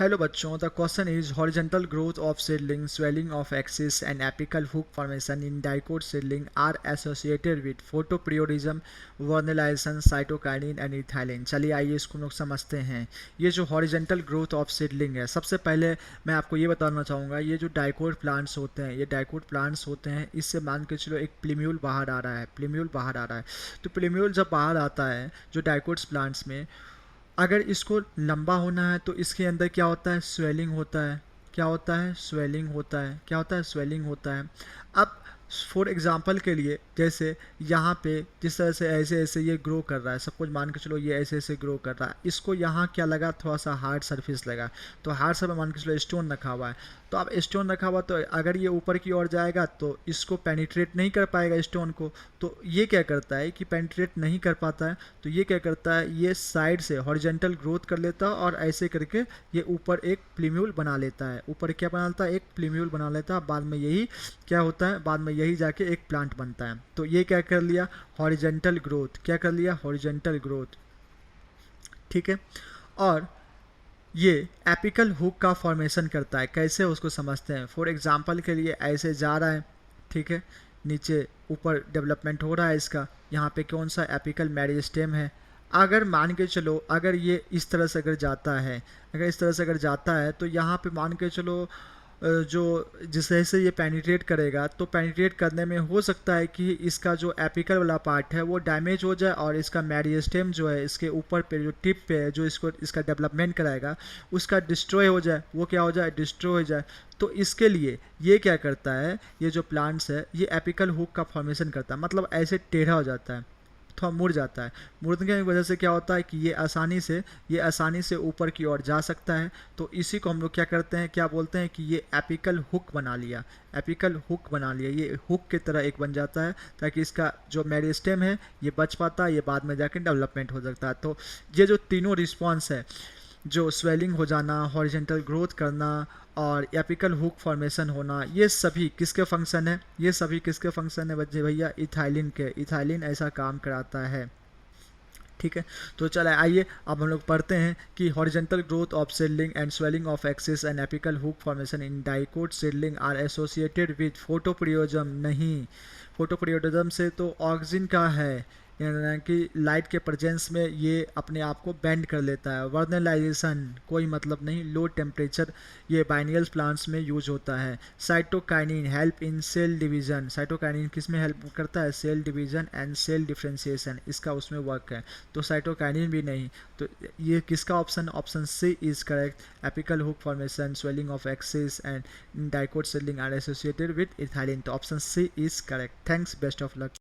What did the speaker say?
Hello बच्चों, the question is horizontal growth of seedling, swelling of axis and apical hook formation in dicot seedling are associated with photoperiodism, vernalization, cytokinin and ethylene. चलिए आइए इसको हम लोग समझते हैं। ये जो हॉरिजॉन्टल ग्रोथ ऑफ सीडलिंग है, सबसे पहले मैं आपको ये बताना चाहूँगा, ये जो डाइकोट प्लांट्स होते हैं, ये डाइकोट प्लांट्स होते हैं, इससे मान के चलो एक प्लीम्यूल बाहर आ रहा है, प्लीम्यूल बाहर आ रहा है। तो प्लीम्यूल जब बाहर आता है जो डाइकोट्स प्लांट्स में, अगर इसको लंबा होना है तो इसके अंदर क्या होता है, स्वेलिंग होता है। क्या होता है, स्वेलिंग होता है। क्या होता है, स्वेलिंग होता है। अब फॉर एग्जांपल के लिए, जैसे यहाँ पे जिस तरह से ऐसे ऐसे ये ग्रो कर रहा है, सब कुछ मान के चलो ये ऐसे ऐसे ग्रो कर रहा है, इसको यहाँ क्या लगा, थोड़ा सा हार्ड सरफेस लगा। तो हार्ड सरफेस मान के चलो स्टोन रखा हुआ है। तो अब स्टोन रखा हुआ, तो अगर ये ऊपर की ओर जाएगा तो इसको पेनिट्रेट नहीं कर पाएगा स्टोन को। तो ये क्या करता है कि पेनिट्रेट नहीं कर पाता है, तो ये क्या करता है, ये साइड से हॉरिजॉन्टल ग्रोथ कर लेता है और ऐसे करके ये ऊपर एक प्लीम्यूल बना लेता है। ऊपर क्या बना लेता है, एक प्लीम्यूल बना लेता है। बाद में यही क्या होता है, बाद में यही जाके एक प्लांट बनता है। तो ये क्या कर लिया, हॉरिजॉन्टल ग्रोथ। क्या कर लिया, हॉरिजॉन्टल ग्रोथ। ठीक है। और ये एपिकल हुक का फॉर्मेशन करता है। कैसे, उसको समझते हैं। फॉर एग्जांपल के लिए ऐसे जा रहा है, ठीक है, नीचे ऊपर डेवलपमेंट हो रहा है इसका। यहाँ पे कौन सा एपिकल मेरिस्टेम है। अगर मान के चलो, अगर ये इस तरह से अगर जाता है, अगर इस तरह से अगर जाता है, तो यहाँ पे मान के चलो जो जिस तरह से ये पेनिट्रेट करेगा, तो पेनिट्रेट करने में हो सकता है कि इसका जो एपिकल वाला पार्ट है वो डैमेज हो जाए और इसका मेरिस्टेम जो है, इसके ऊपर पे जो टिप पे है, जो इसको इसका डेवलपमेंट कराएगा, उसका डिस्ट्रॉय हो जाए। वो क्या हो जाए, डिस्ट्रॉय हो जाए। तो इसके लिए ये क्या करता है, ये जो प्लांट्स है, ये एपिकल हुक का फॉर्मेशन करता है। मतलब ऐसे टेढ़ा हो जाता है, थोड़ा मुड़ जाता है। मुड़ने की वजह से क्या होता है कि ये आसानी से ऊपर की ओर जा सकता है। तो इसी को हम लोग क्या करते हैं, क्या बोलते हैं कि ये एपिकल हुक बना लिया, एपिकल हुक बना लिया। ये हुक की तरह एक बन जाता है, ताकि इसका जो मेरिस्टेम है ये बच पाता है, ये बाद में जाकर डेवलपमेंट हो सकता है। तो ये जो तीनों रिस्पॉन्स है, जो स्वेलिंग हो जाना, हॉरिजॉन्टल ग्रोथ करना और एपिकल हुक फॉर्मेशन होना, ये सभी किसके फंक्शन है, ये सभी किसके फंक्शन है बच्चे भैया, इथाइलिन के। इथाइलिन ऐसा काम कराता है। ठीक है। तो चले आइए अब हम लोग पढ़ते हैं कि horizontal growth of seedling and swelling of axis and apical hook formation in dicot seedling are associated with photoperiodism. नहीं, फोटोपीरियोडिज्म से तो ऑक्सीजन का है, यानी कि लाइट के प्रेजेंस में ये अपने आप को बेंड कर लेता है। वर्नलाइजेशन कोई मतलब नहीं, लो टेम्परेचर, ये बाइनियल प्लांट्स में यूज होता है। Cytokinin help in cell division. Cytokinin किस में हेल्प करता है, cell division and cell differentiation, इसका उसमें वर्क है। तो साइटोकाइनिन भी नहीं। तो ये किसका option, option C is correct. Apical hook formation, swelling of axis and dicot seedling are associated with ethylene. तो option C is correct. Thanks, best of luck.